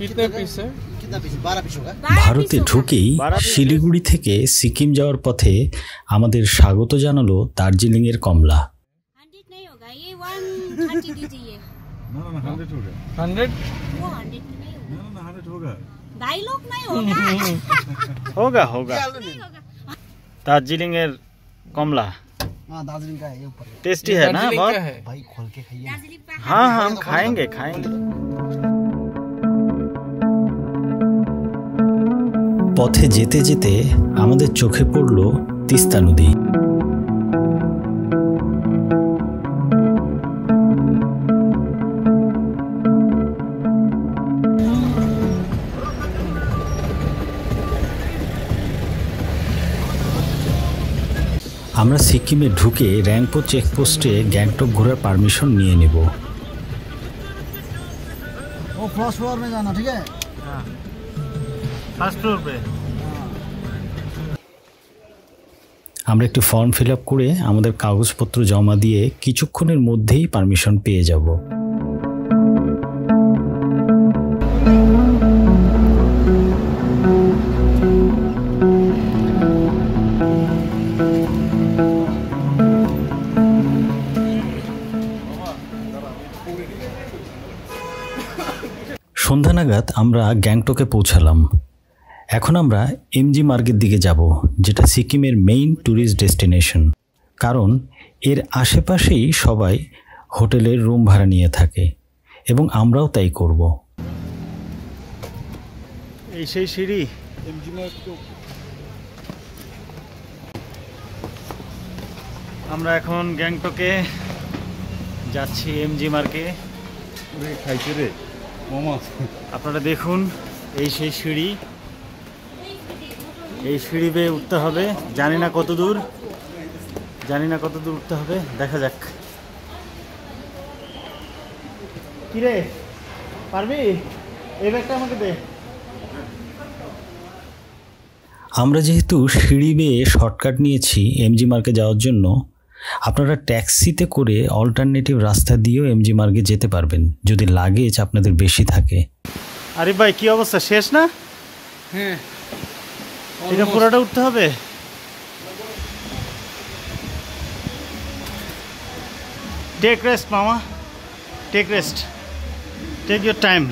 कितने पीस है? कितना पीस? 12 पीस होगा। ভারতে ঢুকেই শিলিগুড়ি থেকে সিকিম যাওয়ার পথে আমাদের স্বাগত জানালো দার্জিলিং এর কমলা। 100 नहीं होगा, ये 130 दीजिए। ना 100 होगा। 100? वो 100 नहीं होगा। ना 100 होगा। 2 लोग नहीं होगा। होगा होगा। दार्जिलिंग এর কমলা हाँ दार्जिलिंग का है ये ऊपर। टेस्टी है ना बहुत? भाई खोल के खाइए। हाँ हाँ हम खाएंगे खाएंगे। পথে যেতে যেতে আমাদের চোখে পড়ল তিস্তা নদী। আমরা সিকিমে ঢুকে র্যাংপো চেকপোস্টে গ্যাংটক ঘোরার পারমিশন নিয়ে নেব। वो फर्स्ट फ्लोर में जाना, ठीक है? फर्स्ट फ्लोर पे। আমরা একটি ফর্ম ফিল আপ করে আমাদের কাগজপত্র জমা দিয়ে কিছুক্ষণের মধ্যেই পারমিশন পেয়ে যাব। সন্ধ্যা নাগাদ আমরা গ্যাংটকে পৌঁছালাম। এখন আমরা এমজি মার্গের দিকে যাব, যেটা সিকিমের মেইন ট্যুরিস্ট ডেস্টিনেশন। কারণ এর আশেপাশেই সবাই হোটেলের রুম ভাড়া নিয়ে থাকে এবং আমরাও তাই করব। এই সেই সিঁড়ি। আমরা এখন গ্যাংটকে যাচ্ছি এমজি মার্গে। খাইছে রে মামা। আপনারা দেখুন এই সেই সিঁড়ি, এই সিঁড়ি বেয়ে উঠতে হবে। জানি না কত দূর উঠতে হবে, দেখা যাক। কিরে পারবি? এই ব্যাগটা আমাকে দে। আমরা যেহেতু সিঁড়ি বেয়ে শর্টকাট নিয়েছি এমজি মার্গে যাওয়ার জন্য, আপনারা ট্যাক্সিতে করে অল্টারনেটিভ রাস্তা দিয়েও এমজি মার্গে যেতে পারবেন যদি লাগেজ আপনাদের বেশি থাকে। আরে ভাই কি অবস্থা, শেষ না? হ্যাঁ এটা পুরোটা উঠতে হবে। টেক রেস্ট মামা, take rest, take your time.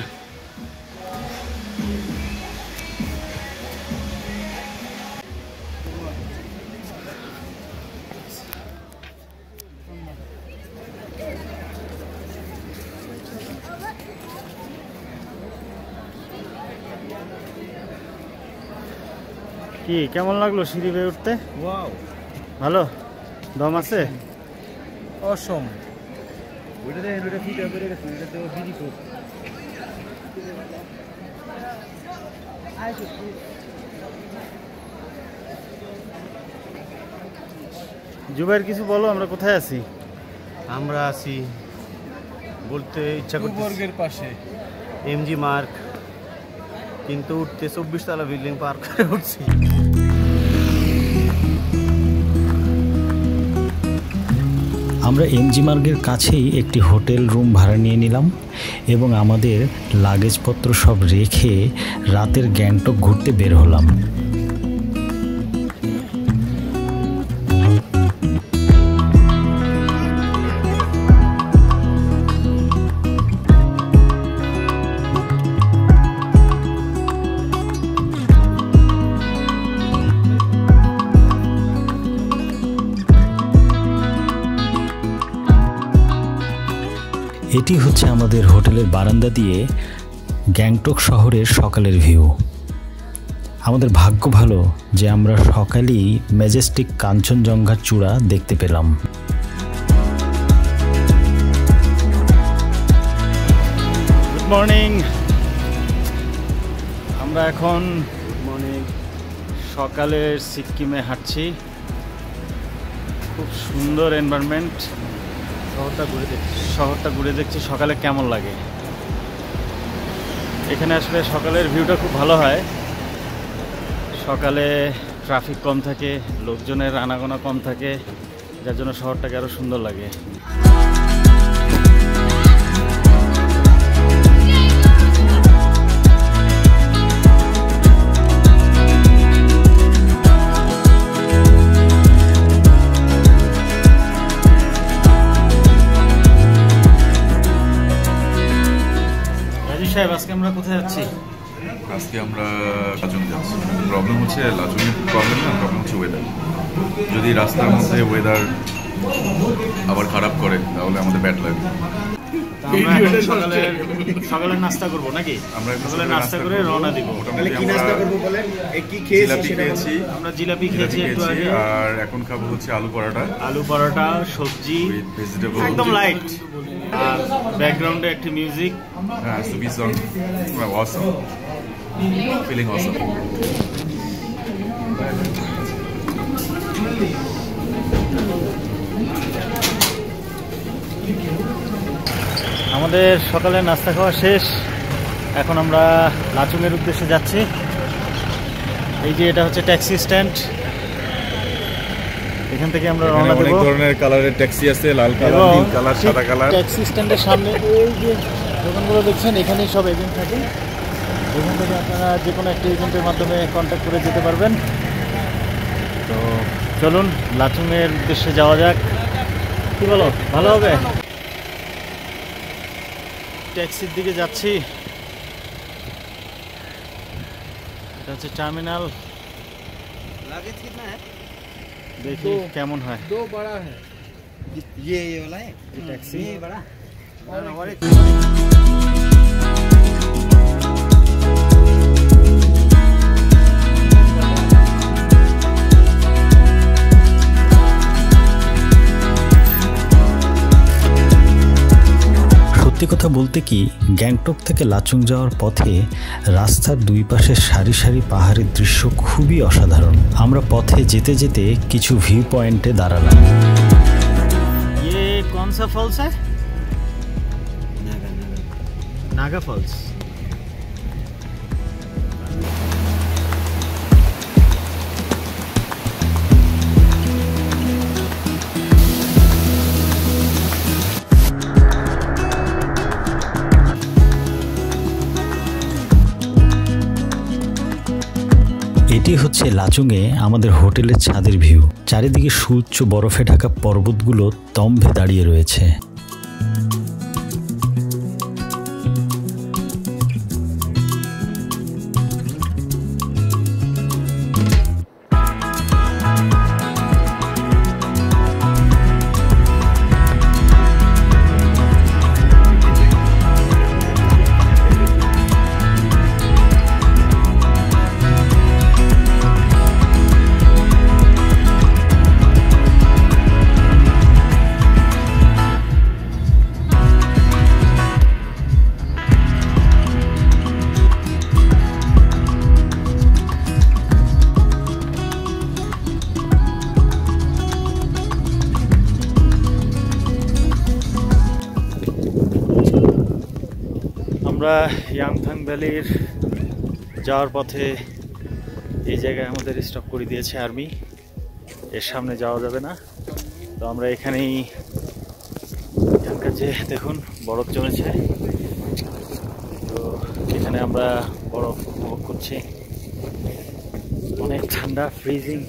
কি কেমন লাগলো সিঁড়ি বেয়ে উঠতে? ওয়াও ভালো, দম আছে? অসম। ওইটা দেখেন, ওইটা ফিটা বেড়ে গেছে, এটা তো বিড়ি কোপ। জুবাইর কিছু বলো, আমরা কোথায় আছি? আমরা আছি বলতে ইচ্ছা করতেছে বর্গের পাশে এমজি মার্গ, কিন্তু উঠতে 24 তলা বিল্ডিং পার করে উঠছি। আমরা এমজি মার্গের কাছেই একটি হোটেল রুম ভাড়া নিয়ে নিলাম এবং আমাদের লাগেজপত্র সব রেখে রাতের গ্যাংটক ঘুরতে বের হলাম। এটি হচ্ছে আমাদের হোটেলের বারান্দা দিয়ে গ্যাংটক শহরের সকালের ভিউ। আমাদের ভাগ্য ভালো যে আমরা সকালেই ম্যাজেস্টিক কাঞ্চনজঙ্ঘার চূড়া দেখতে পেলাম। Good morning. আমরা এখন সকালের সিকিমে হাঁটছি। খুব সুন্দর এনভায়রনমেন্ট। শহরটা ঘুরে দেখছি সকালে কেমন লাগে। এখানে আসলে সকালের ভিউটা খুব ভালো হয়। সকালে ট্রাফিক কম থাকে, লোকজনের আনাগোনা কম থাকে, যার জন্য শহরটাকে আরও সুন্দর লাগে। কোথায় যাচ্ছি? আজকে আমরা লাচুং যাচ্ছি। প্রবলেম হচ্ছে লাচুংয়ের প্রবলেম না, প্রবলেম হচ্ছে ওয়েদার। যদি রাস্তার মধ্যে ওয়েদার আবার খারাপ করে তাহলে আমাদের ব্যাড লাগে। আমরা সকালে নাস্তা করবো নাকি? আমরা সকালে নাস্তা করে রওনা দিব। কি নাস্তা করবো বলেন? কি খেয়েছি? জিলাপি খেয়েছি, আমরা জিলাপি খেয়েছি একটু আগে, আর এখন খাবো হচ্ছে আলু পরোটা, সবজি, ভেজিটেবল, একদম লাইট। আর ব্যাকগ্রাউন্ডে একটি মিউজিক। হ্যাঁ, সুবি সং, অসম, ফিলিং অসম। আমাদের সকালে নাস্তা খাওয়া শেষ। এখন আমরা লাচুংয়ের উদ্দেশ্যে যাচ্ছি। এই যে এটা হচ্ছে ট্যাক্সি স্ট্যান্ড, এখান থেকে আমরা রওনা দেব। অনেক ধরনের কালারের ট্যাক্সি আছে, লাল কালার, নীল কালার, সাদা কালার। ট্যাক্সি স্ট্যান্ডের সামনে এই যে দোকানগুলো দেখছেন, এখানেই সব এজেন্ট থাকে। এখান থেকে আপনারা যে কোনো একটা এজেন্টের মাধ্যমে কন্ট্যাক্ট করে যেতে পারবেন। তো চলুন লাচুংয়ের উদ্দেশ্যে যাওয়া যাক। কি বলো, ভালো হবে? ট্যাক্সির দিকে যাচ্ছি। এটা হচ্ছে টার্মিনাল। দেখি কেমন হয়। ये वाला है टैक्सी ये बड़ा সত্যি কথা বলতে কি, গ্যাংটক থেকে লাচুং যাওয়ার পথে রাস্তার দুই পাশে সারি সারি পাহাড়ের দৃশ্য খুবই অসাধারণ। আমরা পথে যেতে যেতে কিছু ভিউ পয়েন্টে দাঁড়ালাম। ये कौन सा फॉल्स है? नागा फॉल्स। এটি হচ্ছে লাচুংয়ে আমাদের হোটেলের ছাদের ভিউ। চারিদিকে সুউচ্চ বরফে ঢাকা পর্বতগুলো স্তম্ভে দাঁড়িয়ে রয়েছে। আমরা ইয়াংথাং ভ্যালির যাওয়ার পথে এই জায়গায় আমাদের স্টপ করে দিয়েছে আর্মি। এর সামনে যাওয়া যাবে না, তো আমরা এখানেই, এখানকার যে দেখুন বরফ জমেছে, তো এখানে আমরা বরফ উপভোগ করছি। অনেক ঠান্ডা, ফ্রিজিং।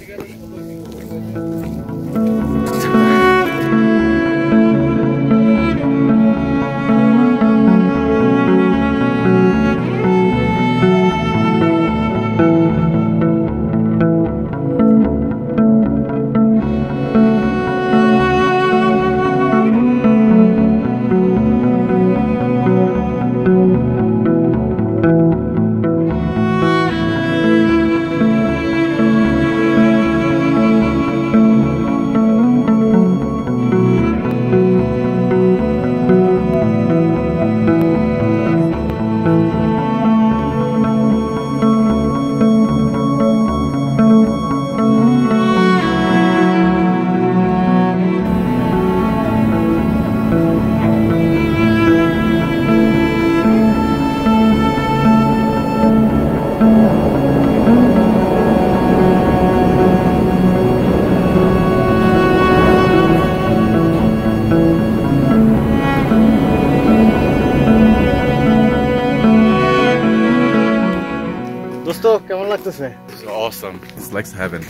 কেমন লাগতেছে? It's awesome. It's like heaven.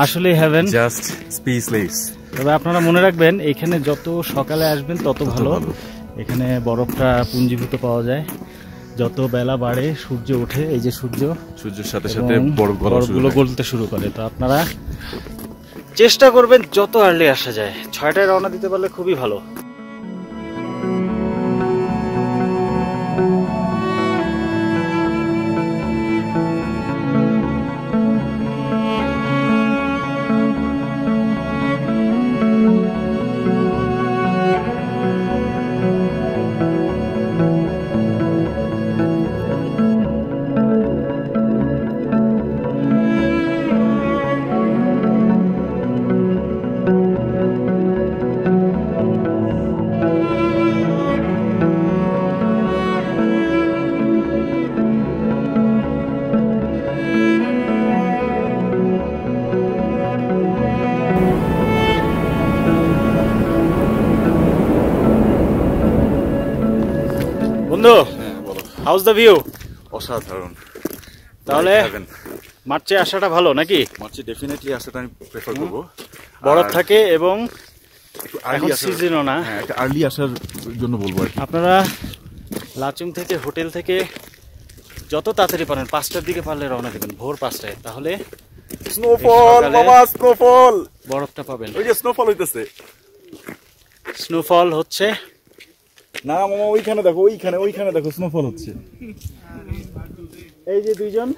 আসলে হেভেন, Just speechless. তবে আপনারা মনে রাখবেন, এখানে যত সকালে আসবেন তত ভালো। এখানে বরফটা পুঞ্জীভূত পাওয়া যায়, যত বেলা বাড়ে সূর্য ওঠে, এই যে সূর্যের সাথে সাথে বরফগুলো গলতে শুরু করে। তো আপনারা চেষ্টা করবেন যত আর্লি আসা যায়। 6টায় রওনা দিতে পারলে খুবই ভালো। বন্ধু, হাউস দ্য ভিউ? অসাধারণ। তাহলে মার্চে আসাটা ভালো নাকি? মার্চে ডেফিনেটলি আসাটা আমি প্রেফার করবো। বরফ থাকে এবং আর্লি সিজনও না, একটা আর্লি আসার জন্য বলবো। আপনারা লাচুং থেকে হোটেল থেকে যত তাড়াতাড়ি পারেন 5টার দিকে পারলে রওনা দেবেন, ভোর 5টায়। তাহলে স্নোফল বাবা, স্নোফল, বরফটা পাবেন। ওই যে স্নোফল হইতেছে। স্নোফল হচ্ছে না মামা, ওইখানে দেখো, ওইখানে দেখো স্নোফল হচ্ছে। এই যে দুইজন।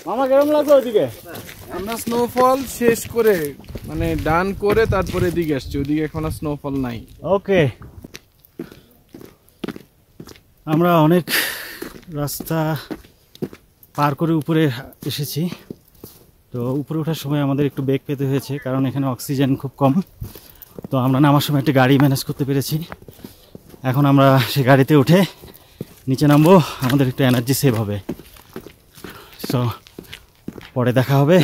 মামা কেমন লাগলো ওইদিকে? আমরা স্নোফল শেষ করে মানে ডান করে তারপরে এদিকে আসছি, ওইদিকে এখন আর স্নোফল নাই। ওকে, আমরা অনেক রাস্তা পার করে উপরে এসেছি। তো উপরে ওঠার সময় আমাদের একটু বেগ পেতে হয়েছে, কারণ এখানে অক্সিজেন খুব কম। তো আমরা নামার সময় একটা গাড়ি ম্যানেজ করতে পেরেছি। এখন আমরা সেই গাড়িতে উঠে নিচে নামবো, আমাদের একটু এনার্জি সেভ হবে। সো পরে দেখা হবে।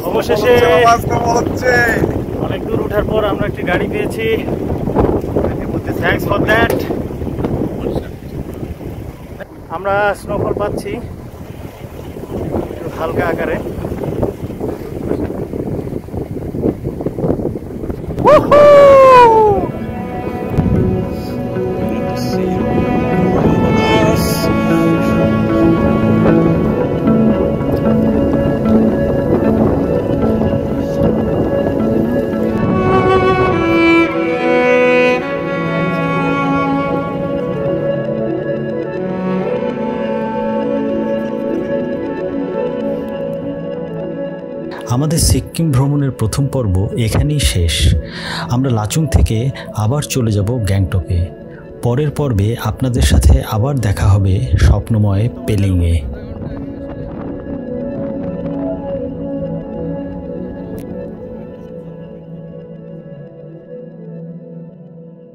অবশেষে অনেক দূর ওঠার পর আমরা একটি গাড়ি পেয়েছি। Thanks for that. আমরা স্নোফল পাচ্ছি একটু হালকা আকারে। আমাদের সিকিম ভ্রমণের প্রথম পর্ব এখানেই শেষ। আমরা লাচুং থেকে আবার চলে যাব গ্যাংটকে। পরের পর্বে আপনাদের সাথে আবার দেখা হবে স্বপ্নময় পেলিংয়ে।